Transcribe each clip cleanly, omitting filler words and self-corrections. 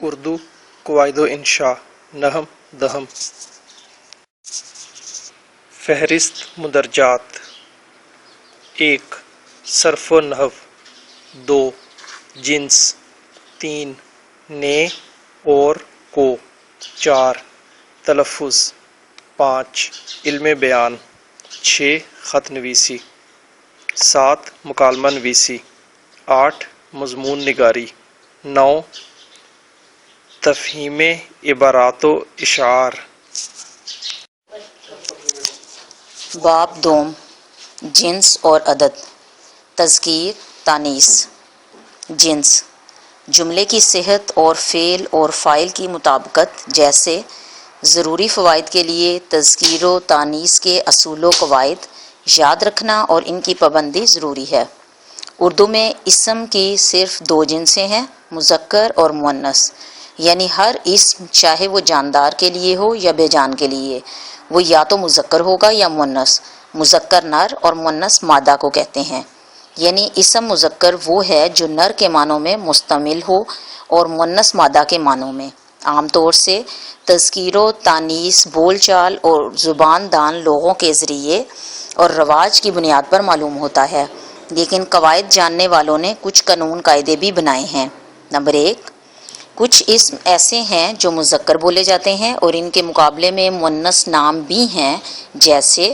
اردو قواعد و انشاء نحو دہم فہرست مدرجات 1 صرف و نحو 2 جنس 3 نے اور کو 4 تلفظ 5 علم بیان 6 خط نویسی 7 مکالمہ نویسی 8 مضمون نگاری 9 تفہیم عبارات و اشعار باب دوم جنس اور عدد تذکیر تانیث جنس جملے کی صحت اور فعل اور فاعل کی مطابقت جیسے ضروری فوائد کے لیے تذکیر و تانیث کے اصول و قواعد یاد رکھنا اور ان کی پابندی ضروری ہے۔ اردو میں اسم کی صرف 2 جنسیں ہیں، مذکر اور مؤنث، یعنی ہر اسم چاہے وہ جاندار کے لیے ہو یا بے جان کے لیے وہ یا تو مذکر ہوگا یا مؤنث۔ مذکر نر اور مؤنث مادہ کو کہتے ہیں، یعنی اسم مذکر وہ ہے جو نر کے معنوں میں مستعمل ہو اور مؤنث مادہ کے معنوں میں۔ عام طور سے تذکیر و تانیث بول چال اور زبان دان لوگوں کے ذریعے اور رواج کی بنیاد پر معلوم ہوتا ہے، لیکن قواعد جاننے والوں نے کچھ قانون قاعدے بھی بنائے ہیں۔ نمبر 1 کچھ اسم ایسے ہیں جو مذکر بولے جاتے ہیں اور ان کے مقابلے میں مؤنث نام بھی ہیں، جیسے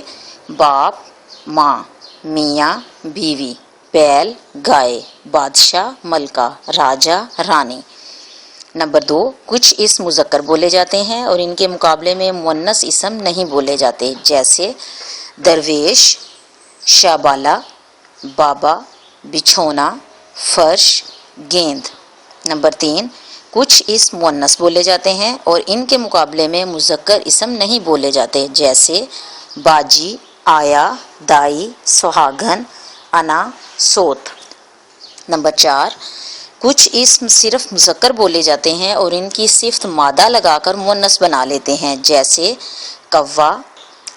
باپ، ماں، میاں، بیوی، بیل، گائے، بادشاہ، ملکہ، راجہ، رانی۔ نمبر 2 کچھ اسم مذکر بولے جاتے ہیں اور ان کے مقابلے میں مؤنث اسم نہیں بولے جاتے، جیسے درویش، شابالہ، بابا، بچھونا، فرش، گیند۔ نمبر 3 کچھ اسم مؤنث بولے جاتے ہیں اور ان کے مقابلے میں مذکر اسم نہیں بولے جاتے، جیسے باجی، آیا، دائی، سہاگن، انا، سوت۔ نمبر 4 کچھ اسم صرف مذکر بولے جاتے ہیں اور ان کی صفت مادہ لگا کر مؤنث بنا لیتے ہیں، جیسے کوا،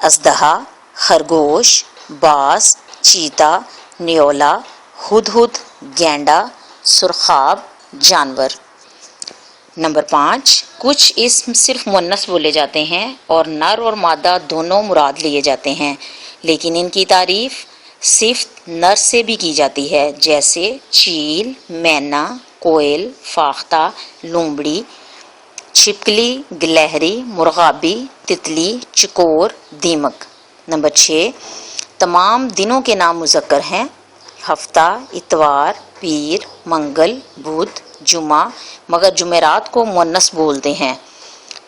اژدہا، خرگوش، باز، چیتا، نیولا، ہدہد، گینڈا، سرخاب، جانور۔ نمبر 5 کچھ اسم صرف مؤنث بولے جاتے ہیں اور نر اور مادہ دونوں مراد لیے جاتے ہیں، لیکن ان کی تعریف صفت نر سے بھی کی جاتی ہے، جیسے چیل، مینا، کوئل، فاختہ، لومڑی، چھپکلی، گلہری، مرغابی، تتلی، چکور، دیمک۔ نمبر 6 تمام دنوں کے نام مذکر ہیں، ہفتہ، اتوار، پیر، منگل، بدھ، جمعہ، مگر جمعرات کو مؤنث بولتے ہیں۔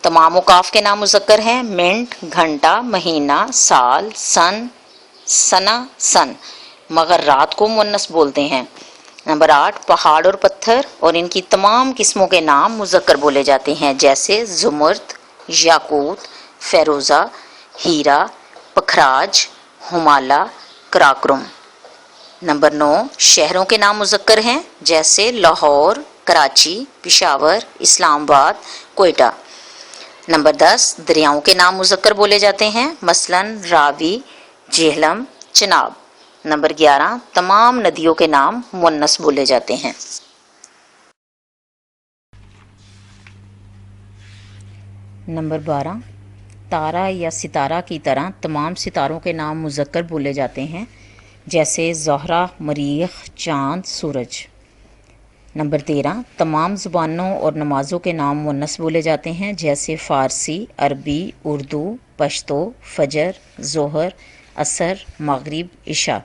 تمام اوقاف کے نام مذکر ہیں، منٹ، گھنٹہ، مہینہ، سال، سن، سنہ، سن، مگر رات کو مؤنث بولتے ہیں۔ نمبر 8 پہاڑ اور پتھر اور ان کی تمام قسموں کے نام مذکر بولے جاتے ہیں، جیسے زمرد، یاقوت، فیروزہ، ہیرا، پکھراج، ہمالہ، کراکرم۔ نمبر 9 شہروں کے نام مذکر ہیں، جیسے لاہور، کراچی، پشاور، اسلام آباد، کوئٹہ۔ نمبر 10 دریاؤں کے نام مذکر بولے جاتے ہیں، مثلاً راوی، جہلم، چناب۔ نمبر 11 تمام ندیوں کے نام مؤنث بولے جاتے ہیں۔ نمبر 12 تارا یا ستارہ کی طرح تمام ستاروں کے نام مذکر بولے جاتے ہیں، جیسے زہرہ، مریخ، چاند، سورج۔ نمبر 13 تمام زبانوں اور نمازوں کے نام مؤنث بولے جاتے ہیں، جیسے فارسی، عربی، اردو، پشتو، فجر، ظہر، عصر، مغرب، عشاء۔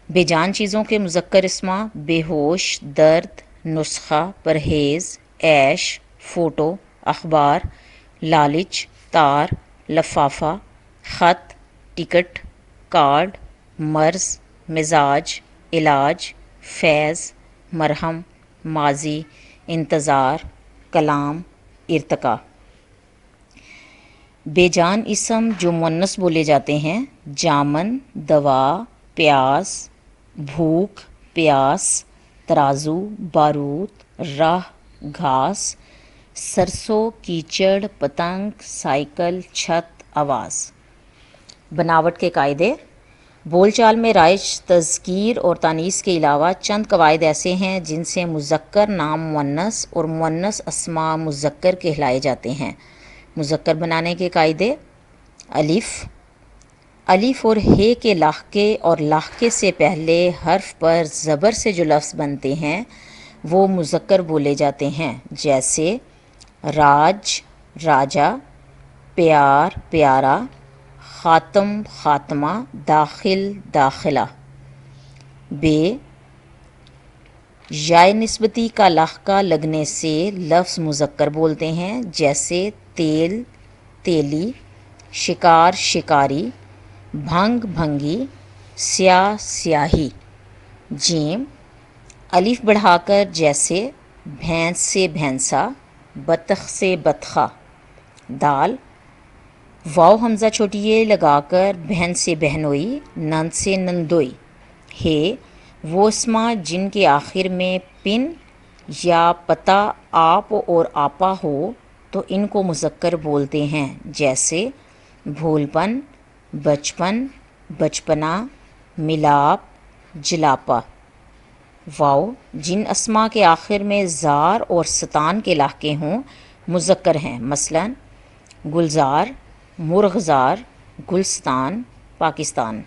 بے جان چیزوں کے مذکر اسما بے ہوش، درد، نسخہ، پرہیز، عیش، فوٹو، اخبار، لالچ، تار، لفافہ، خط، ٹکٹ، کارڈ، مرض، مزاج، علاج، فیض، مرہم، ماضی، انتظار، کلام، ارتقا۔ بے جان اسم جو مؤنث بولے جاتے ہیں، جامن، دوا، پیاس، بھوک، پیاس، ترازو، بارود، راہ، گھاس، سرسوں، کیچڑ، پتنگ، سائیکل، چھت، آواز۔ بناوٹ کے قاعدے بول چال میں رائج تذکیر اور تانیث کے علاوہ چند قواعد ایسے ہیں جن سے مذکر نام مؤنث اور مؤنث اسماء مذکر کہلائے جاتے ہیں۔ مذکر بنانے کے قاعدے: الف اور ہے کے لاحقے اور لاحقے سے پہلے حرف پر زبر سے جو لفظ بنتے ہیں وہ مذکر بولے جاتے ہیں، جیسے راج راجا، پیار پیارا، خاتم خاتمہ، داخل داخلہ۔ یائے نسبتی کا لاحقہ لگنے سے لفظ مذکر بولتے ہیں، جیسے تیل تیلی، شکار شکاری، بھنگ بھنگی، سیاہ سیاہی۔ الف بڑھا کر جیسے بھینس سے بھینسا، بطخ سے بطخہ۔ واو حمزہ چھوٹی یہ لگا کر بہن سے بہنوئی، نند سے نندوئی۔ ہے وہ اسما جن کے آخر میں پن یا پتہ آپ اور آپا ہو تو ان کو مذکر بولتے ہیں، جیسے بھولپن، بچپن، بچپنا، ملاپ، جلاپا۔ واو جن اسما کے آخر میں زار اور ستان کے لاحقے ہوں مذکر ہیں، مثلا گلزار، مرغزار، گلستان، پاکستان۔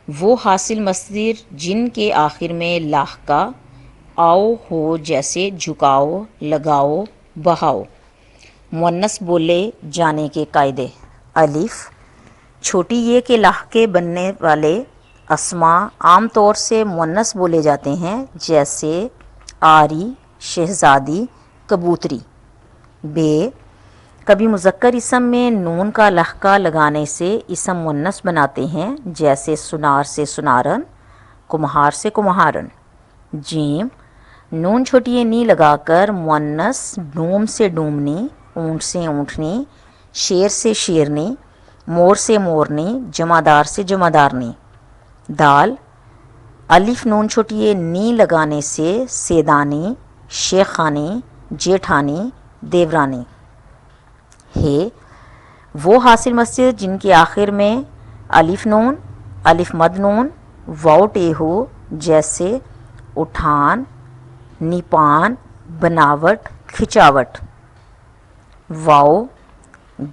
وہ حاصل مصدر جن کے آخر میں لاحقہ آؤ ہو، جیسے جھکاؤ، لگاؤ، بہاؤ۔ مؤنث بولے جانے کے قاعدے: چھوٹی یہ کے لاحقے بننے والے اسما عام طور سے مؤنث بولے جاتے ہیں، جیسے آری، شہزادی، کبوتری۔ کبھی مذکر اسم میں نون کا لاحقہ لگانے سے اسم مؤنث بناتے ہیں، جیسے سنار سے سنارن، کمہار سے کمہارن۔ نون چھوٹی نی لگا کر مؤنث ڈوم سے ڈومنی، اونٹ سے اونٹنی، شیر سے شیرنی، مور سے مورنی، جمعدار سے جمعدارنی۔ الف نون چھوٹی نی لگانے سے سیدانی، شیخانی، جیٹھانی، دیورانی۔ وہ حاصل مصدر جن کے آخر میں الف نون، الف مد نون، واؤ ٹے ہو، جیسے اٹھان، نیپان، بناوٹ، کھچاوٹ۔ واؤ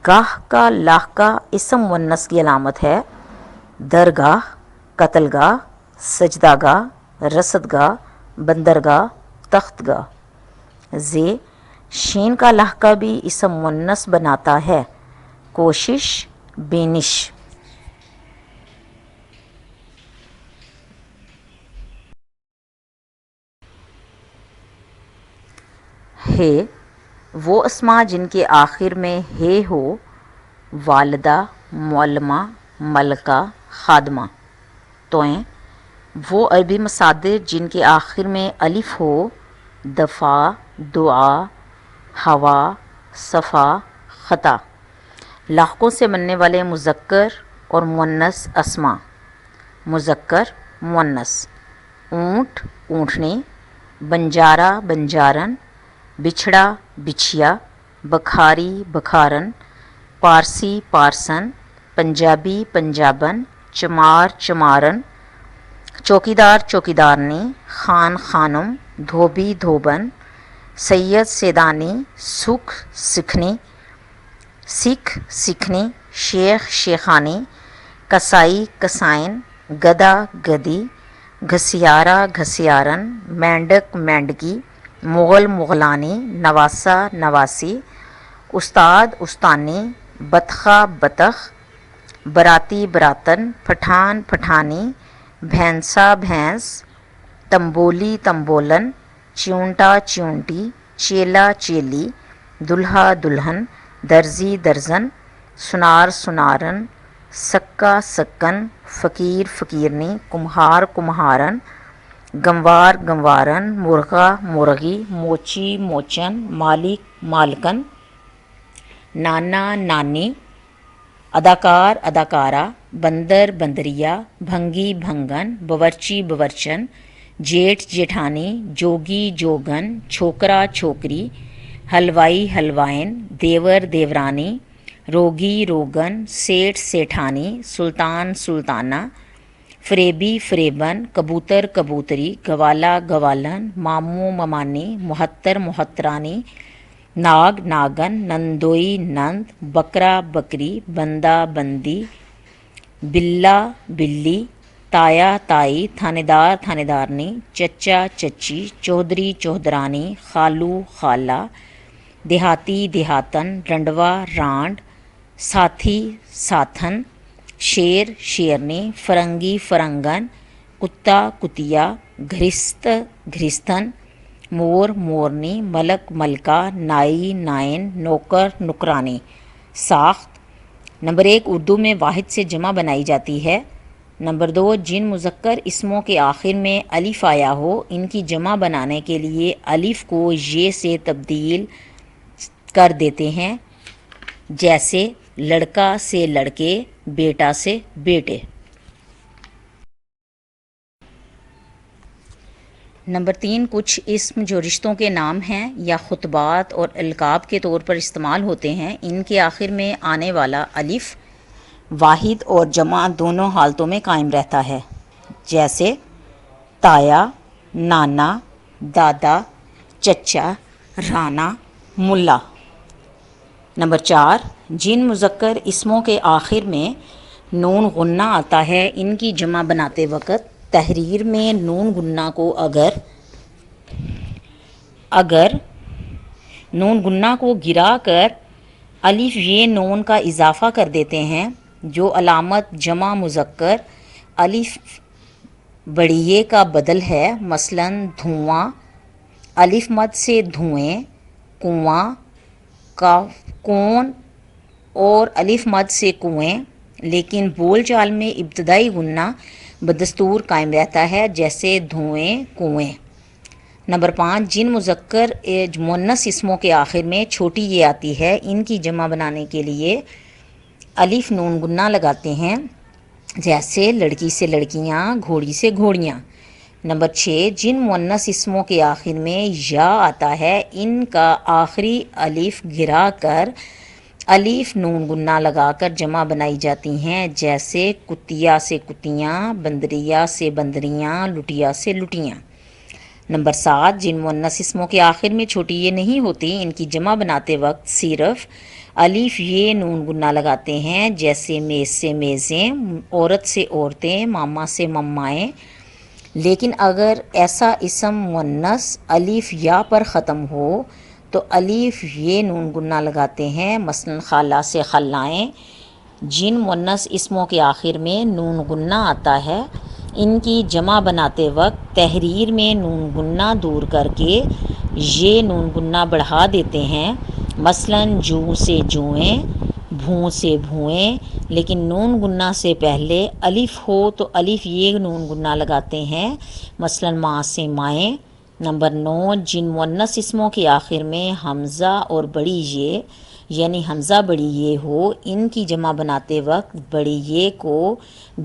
گاہ کا لاحقہ اسم مؤنث کی علامت ہے، درگاہ، قتل گاہ، سجدہ گاہ، رصد گاہ، بندرگاہ، تخت گاہ۔ شین کا لاحقہ بھی اسم مؤنث بناتا ہے، کوشش، بینش۔ ہے وہ اسما جن کے آخر میں ہے ہو، والدہ، معلمہ، ملکہ، خادمہ۔ وہ عربی مصادر جن کے آخر میں الف ہو، دفع، دعا، ہوا، صفا، خطا۔ لاحقوں سے بننے والے مذکر اور مؤنث اسما: مذکر مؤنث: اونٹ اونٹنی، بنجارہ بنجارن، بچھڑا بچھیا، بکھاری بکھارن، پارسی پارسن، پنجابی پنجابن، چمار چمارن، چوکیدار چوکیدارنی، خان خانم، دھوبی دھوبن، سید سیدانی، سکھ سکھنی، سکھ سکھنی، شیخ شیخانی، کسائی کسائن، گدا گدی، گھسیارا گھسیارن، مینڈک مینڈکی، مغل مغلانی، نواسہ نواسی، استاد استانی، بطخہ بطخ، براتی براتن، پٹھان پٹھانی، بھینسا بھینس، تمبولی تمبولن، چیونٹا چیونٹی، چیلا چیلی، دلہا دلہن، درزی درزن، سنار سنارن، سکا سکن، فقیر فقیرنی، کمہار کمہارن، گنوار گنوارن، مرغا مرغی، موچی موچن، مالک مالکن، نانا نانی، اداکار اداکارہ، بندر بندریا، بھنگی بھنگن، باورچی باورچن، جیٹھ جیٹھانی، جوگی جوگن، چھوکرا چھوکری، حلوائی حلوائن، دیور دیورانی، روگی روگن، سیٹھ سیٹھانی، سلطان سلطانہ، فریبی فریبن، کبوتر کبوتری، گوالا گوالن، ماموں ممانی، مہتر مہترانی، ناگ ناگن، نندوئی نند، بکرا بکری، بندہ بندی، بلا بلی، تایا تائی، تھانے دار تھانے دارنی، چچا چچی، چودھری چودھرانی، خالو خالہ، دیہاتی دیہاتن، رنڈوا رانڈ، ساتھی ساتھن، شیر شیرنی، فرنگی فرنگن، کتا کتیا، گھرست گھرستن، مور مورنی، ملک ملکہ، نائی نائن، نوکر نکرانی۔ ساخت: نمبر 1 اردو میں واحد سے جمع بنائی جاتی ہے۔ نمبر 2 جن مذکر اسموں کے آخر میں الف آیا ہو ان کی جمع بنانے کے لیے الف کو یہ سے تبدیل کر دیتے ہیں، جیسے لڑکا سے لڑکے، بیٹا سے بیٹے۔ نمبر 3 کچھ اسم جو رشتوں کے نام ہیں یا خطبات اور القاب کے طور پر استعمال ہوتے ہیں، ان کے آخر میں آنے والا الف واحد اور جمع دونوں حالتوں میں قائم رہتا ہے، جیسے تایا، نانا، دادا، چچا، رانا، ملا۔ نمبر 4 جن مذکر اسموں کے آخر میں نون غنہ آتا ہے ان کی جمع بناتے وقت تحریر میں نون غنہ کو نون غنہ کو گرا کر الف یہ نون کا اضافہ کر دیتے ہیں، جو علامت جمع مذکر الف بڑیے کا بدل ہے، مثلاً دھواں، الف مد سے دھوئیں، کنواں، کون اور الف مد سے کنویں، لیکن بول چال میں ابتدائی غنہ بدستور قائم رہتا ہے، جیسے دھوئیں کنویں۔ نمبر 5 جن مذکر مؤنث اسموں کے آخر میں چھوٹی یہ آتی ہے ان کی جمع بنانے کے لیے الف نون غنہ لگاتے ہیں، جیسے لڑکی سے لڑکیاں، گھوڑی سے گھوڑیاں۔ نمبر 6 جن مؤنث اسموں کے آخر میں یا آتا ہے ان کا آخری الف گرا کر الف نون غنہ لگا کر جمع بنائی جاتی ہیں، جیسے کتیا سے کتیاں، بندریا سے بندریاں، لٹیا سے لٹیاں۔ نمبر 7 جن مؤنث اسموں کے آخر میں چھوٹی یہ نہیں ہوتی ان کی جمع بناتے وقت صرف الف یہ نون غنہ لگاتے ہیں، جیسے میز سے میزیں، عورت سے عورتیں، ماما سے ممائیں۔ لیکن اگر ایسا اسم مؤنث الف یا پر ختم ہو تو الف یہ نون غنہ لگاتے ہیں، مثلاً خالہ سے خلائیں۔ جن مؤنث اسموں کے آخر میں نون غنہ آتا ہے ان کی جمع بناتے وقت تحریر میں نون غنہ دور کر کے یہ نون غنہ بڑھا دیتے ہیں، مثلاً جوں سے جوئیں، بھوں سے بھوئیں، لیکن نون غنہ سے پہلے الف ہو تو الف یہ نون غنہ لگاتے ہیں، مثلاً ماں سے مائیں۔ نمبر 9 جن مؤنث اسموں کے آخر میں حمزہ اور بڑی یہ یعنی حمزہ بڑی یہ ہو ان کی جمع بناتے وقت بڑی یہ کو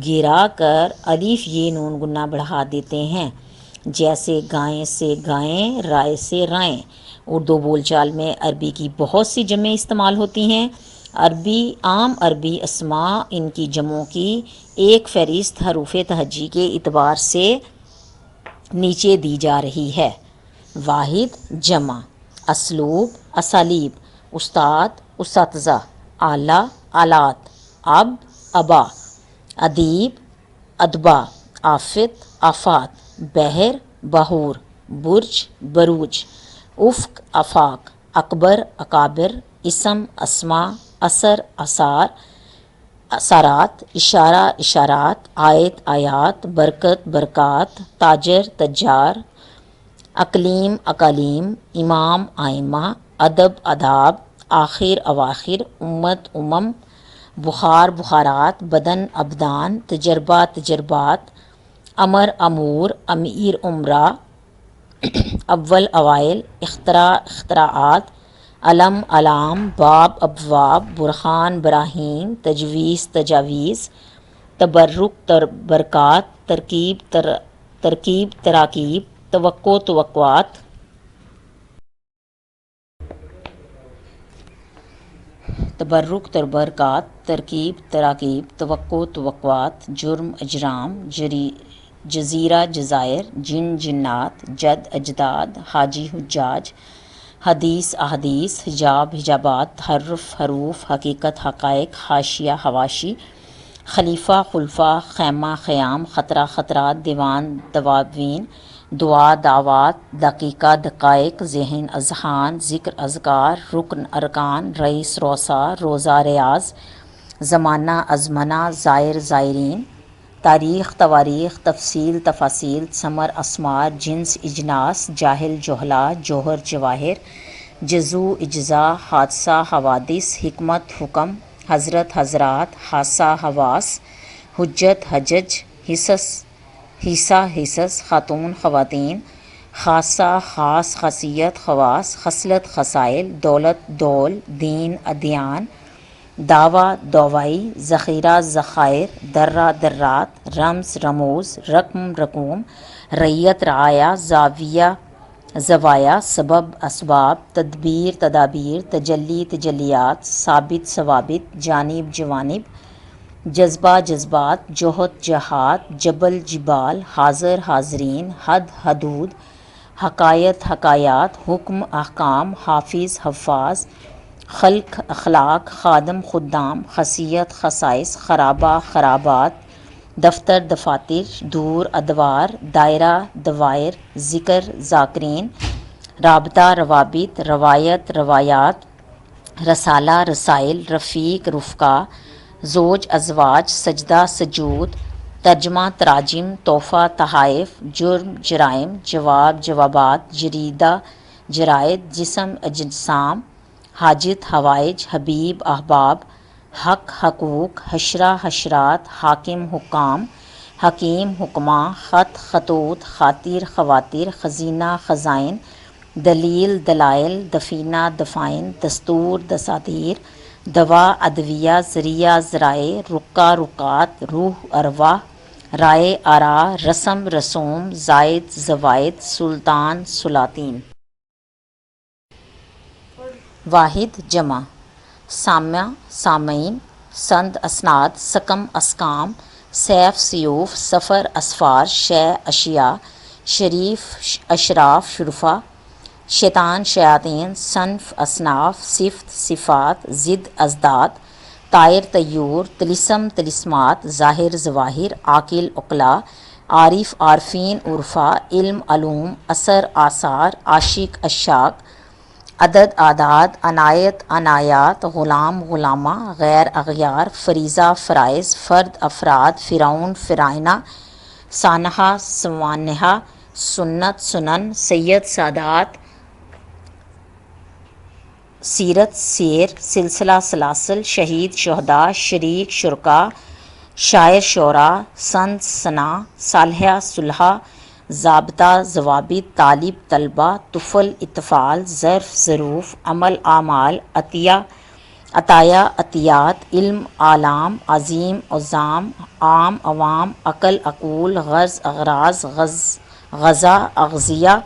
گرا کر الف یہ نون غنہ بڑھا دیتے ہیں، جیسے گائیں سے گائیں، رائے سے رائیں۔ اردو بول چال میں عربی کی بہت سی جمعیں استعمال ہوتی ہیں۔ عام عربی اسماء ان کی جمعوں کی ایک فہرست حروف تہجی کے اعتبار سے نیچے دی جا رہی ہے: واحد جمع، اسلوب اسالیب، استاد اساتذہ، آلہ آلات، اب ابا، ادیب ادبا، آفت آفات، بحر بحور، برج بروج، افق آفاق، اکبر اکابر، اسم اسماء، اثر آثار، اثرات، اشارہ اشارات، آیت آیات، برکت برکات، تاجر تجار، اقلیم اقالیم، امام ائمہ، ادب آداب، آخر اواخر، امت امم، بخار بخارات، بدن ابدان، تجربہ تجربات، امر امور، امیر امراء، اول اوائل، اختراع اختراعات، علم علام، باب ابواب، برہان براہین، تجویز تجاویز، تبرک برکات، ترکیب تراکیب، توقع توقعات۔ تبرک تبرکات، ترکیب تراکیب، توقع توقعات، جرم اجرام، جزیرہ جزائر، جن جنات، جد اجداد، حاجی حجاج، حدیث احادیث، حجاب حجابات، حرف حروف، حقیقت حقائق، حاشیہ حواشی، خلیفہ خلفاء، خیمہ خیام، خطرہ خطرات، دیوان دواوین، دعا دعوات، دقیقہ دقائق، ذہن اذہان، ذکر اذکار، رکن ارکان، رئیس روسا، روزہ ریاض، زمانہ ازمنہ، زائر زائرین، تاریخ تواریخ، تفصیل تفاصیل، ثمر اسمار، جنس اجناس، جاہل جہلا، جوہر جواہر، جزو اجزا، حادثہ حوادث، حکمت حکم، حضرت حضرات، حادثہ حواس، حجت حجج، حصہ حصص، خاتون خواتین، خاصہ خاص، خاصیت خواص، خصلت خصائل، دولت دول، دین ادیان، دعویٰ دوائی، ذخیرہ ذخائر، درہ درات، رمز رموز، رقم رقوم، ریت رعایا، زاویہ زوایا، سبب اسباب، تدبیر تدابیر، تجلی تجلیات، ثابت ثوابت، جانب جوانب، جذبہ جذبات، جہد جہات، جبل جبال، حاضر حاضرین، حد حدود، حکایت حکایات، حکم احکام، حافظ حفاظ، خلق اخلاق، خادم خدام، خاصیت خصائص، خرابہ خرابات، دفتر دفاتر، دور ادوار، دائرہ دوائر، ذکر ذاکرین، رابطہ روابط، روایت روایات، رسالہ رسائل، رفیق رفقا، زوج ازواج، سجدہ سجود، ترجمہ تراجم، تحفہ تحائف، جرم جرائم، جواب جوابات، جریدہ جرائد، جسم اجسام، حاجت حوائج، حبیب احباب، حق حقوق، حشرہ حشرات، حاکم حکام، حکیم حکماں، خط خطوط، خاطر خواتر، خزینہ خزائن، دلیل دلائل، دفینہ دفائن، دستور دساتیر، دوا ادویہ، ذریعہ ذرائع، رقہ رکات، روح ارواح، رائے آراء، رسم رسوم، زائد زوائد، سلطان سلاطین۔ واحد جمع، سامع سامعین، سند اسناد، سکم اسکام، سیف سیوف، سفر اسفار، شے اشیاء، شریف اشراف شرفا، شیطان شیاطین، صنف اصناف، صفت صفات، ضد ازداد، طائر طیور، طلسم طلسمات، ظاہر ظواہر، عاقل عقلاء، عارف عارفین عرفا، علم علوم، اثر آثار، عاشق عشاق، عدد اعداد، عنایت عنایات، غلام غلامہ، غیر اغیار، فریضہ فرائض، فرد افراد، فرعون فرعونہ، سانحہ سوانحہ، سنت سنن، سید سادات، سیرت سیر، سلسلہ سلاسل، شہید شہداء، شریک شرکاء، شاعر شعراء، سند ثنا، صالحہ صلحہ، ضابطہ ضوابط، طالب طلبہ، طفل اطفال، ظرف ظروف، عمل اعمال، عطیہ عطایا عطیات، علم اعلام، عظیم عظام، عام عوام، عقل عقول، غرض اغراض، غزہ اغذیہ،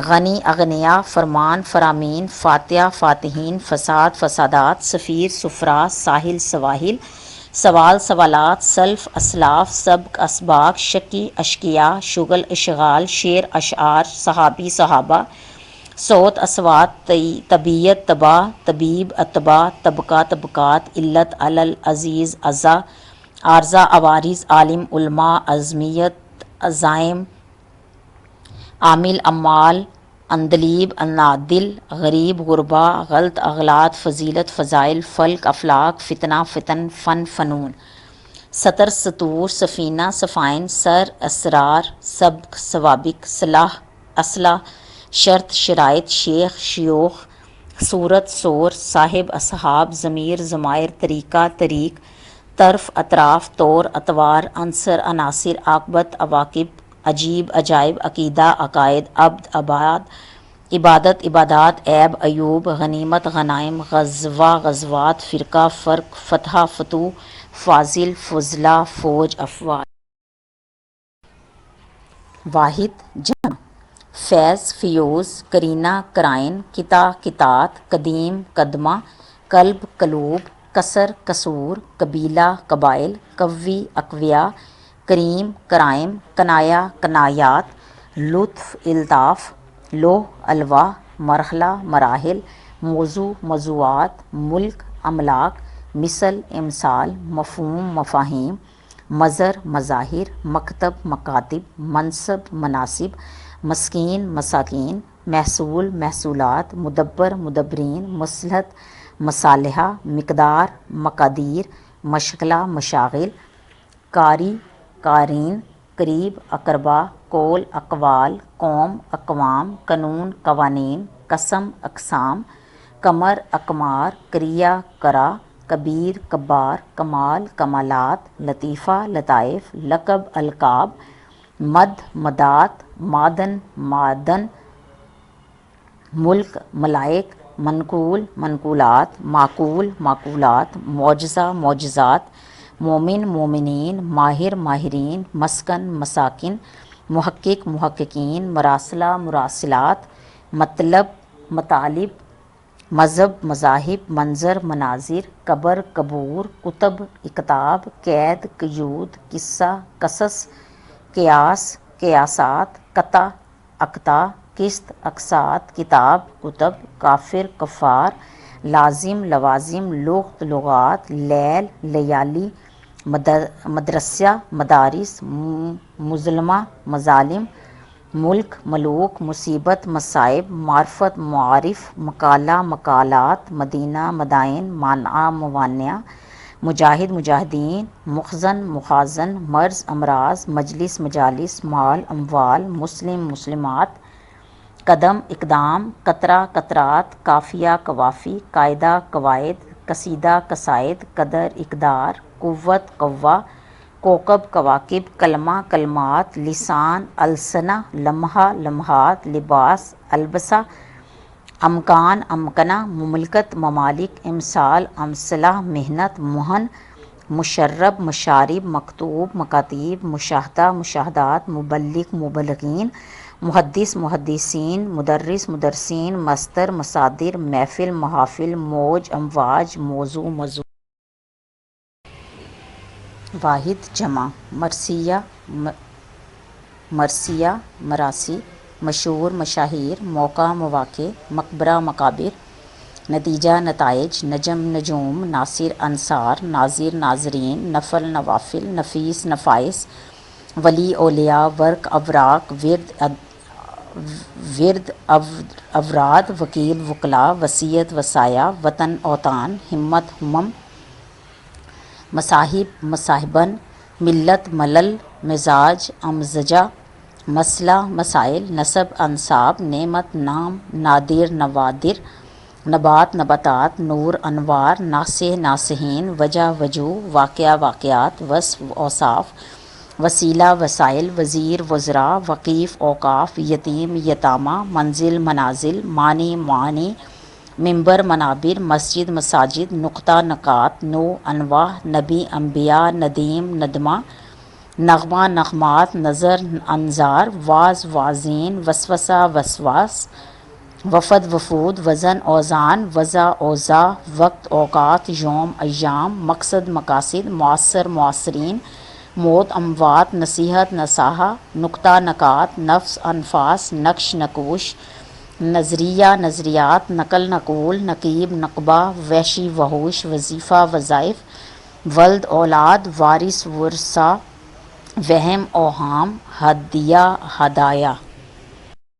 غنی اغنیاء، فرمان فرامین، فاتحہ فاتحین، فساد فسادات، سفیر سفراء، ساحل سواحل، سوال سوالات، سلف اسلاف، سبق اسباق، شقی اشقیاء، شغل اشغال، شعر اشعار، صحابی صحابہ، صوت اصوات، طبیعت طبع، طبیب اتباع، طبقہ طبقات، علت علل، عزیز اعضا، عارضہ عوارض، عالم علماء، عظمیت عزائم، عامل عمال، عندلیب عنادل، غریب غربا، غلط اغلاط، فضیلت فضائل، فلک افلاک، فتنہ فتن، فن فنون، سطر سطور، سفینہ صفائن، سر اسرار، سبق سوابق، صلاح اصلاح، شرط شرائط، شیخ شیوخ، صورت صور، صاحب اصحاب، ضمیر ضمائر، طریقہ طریق، طرف اطراف، طور اطوار، عنصر عناصر، عاقبت عواقب، عجیب عجائب، عقیدہ عقائد، عبد عباد، عبادت عبادات، عیب عیوب، غنیمت غنائم، غزوہ غزوات، فرقہ فرق، فتح فتوح، فاضل فضلہ، فوج افواج۔ واحد جمع، فیض فیوز، کرینہ کرائن، کتا کتات، قدیم قدمہ، قلب قلوب، کسر کسور، قبیلہ قبائل، قوی اقویا، کریم کرائم، کنایا کنایات، لطف الطاف، لوح الواح، مرحلہ مراحل، موضوع موضوعات، ملک املاک، مثل امثال، مفہوم مفاہیم، مظہر مظاہر، مکتب مکاتب، منصب مناصب، مسکین مساکین، محصول محصولات، مدبر مدبرین، مصلحت مصالحہ، مقدار مقادیر، مشغلہ مشاغل، قاری قارئین، قریب اقربا، قول اقوال، قوم اقوام، قانون قوانین، قسم اقسام، قمر اقمار، قریہ قرا، کبیر کبار، کمال کمالات، لطیفہ لطائف، لقب القاب، مد مدات، معدن معدن، ملک ملائک، منقول منقولات، معقول معقولات، معجزہ معجزات، مومن مومنین، ماہر ماہرین، مسکن مساکن، محقق محققین، مراسلہ مراسلات، مطلب مطالب، مذہب مذاہب، منظر مناظر، قبر قبور، کتب اکتاب، قید قیود، قصہ قصص، قیاس قیاسات، قطع اقطاع، قسط اقساط، کتاب کتب، کافر کفار، لازم لوازم، لغت لغات، لیل لیالی، مدرسہ مدارس، مظلمہ مظالم، ملک ملوک، مصیبت مصائب، معرفت معارف، مقالہ مقالات، مدینہ مدائن، مانع موانع، مجاہد مجاہدین، مخزن مخازن، مرض امراض، مجلس مجالس، مال اموال، مسلم مسلمات، قدم اقدام، قطرہ قطرات، قافیہ قوافی، قاعدہ قواعد، قصیدہ قصائد، قدر اقدار، قوت قوہ، کوكب کواکب، کلمہ کلمات، لسان السنہ، لمحہ لمحات، لباس البسہ، امکان امکنہ، مملکت ممالک، امثال امثلہ، محنت مہن، مشرب مشارب، مکتوب مکاتیب، مشاہدہ مشاہدات، مبلغ مبلغین، محدث محدثین، مدرس مدرسین، مصدر مصادر، محفل محافل، موج امواج، موضوع موضوع، واحد جمع، مرثیہ مرثیہ مراثی، مشہور مشاہیر، موقع مواقع، مقبرہ مقابر، نتیجہ نتائج، نجم نجوم، ناصر انصار، ناظر ناظرین، نفل نوافل، نفیس نفائس، ولی اولیاء، ورق اوراق، ورد اوراد، وکیل وکلاء، وصیت وصایا، وطن اوطان، ہمت ہمم، مصاحب مصاحباً، ملت ملل، مزاج امزجہ، مسئلہ مسائل، نسب انساب، نعمت نام، نادر نوادر، نبات نباتات، نور انوار، ناصح ناصحین، وجہ وجوہ، واقعہ واقعات، وصف اوصاف، وسیلہ وسائل، وزیر وزراء، وقیف اوقاف، یتیم یتامہ، منزل منازل، معنی معانی، ممبر منابر، مسجد مساجد، نقطہ نقاط، نو انواع، نبی انبیاء، ندیم ندمہ، نغمہ نغمات، نظر انظار، واعظ واعظین، وسوسہ وسواس، وفد وفود، وزن اوزان، وضع اوضاع، وقت اوقات، یوم ایام، مقصد مقاصد، معاصر معاصرین، موت اموات، نصیحت نصاحہ، نقطہ نکات، نفس انفاس، نقش نقوش، نظریہ نظریات، نقل نقول، نقیب نقبہ، وحشی وحوش، وظیفہ وظائف، ولد اولاد، وارث ورثہ، وہم اوہام، ہدیہ ہدایہ۔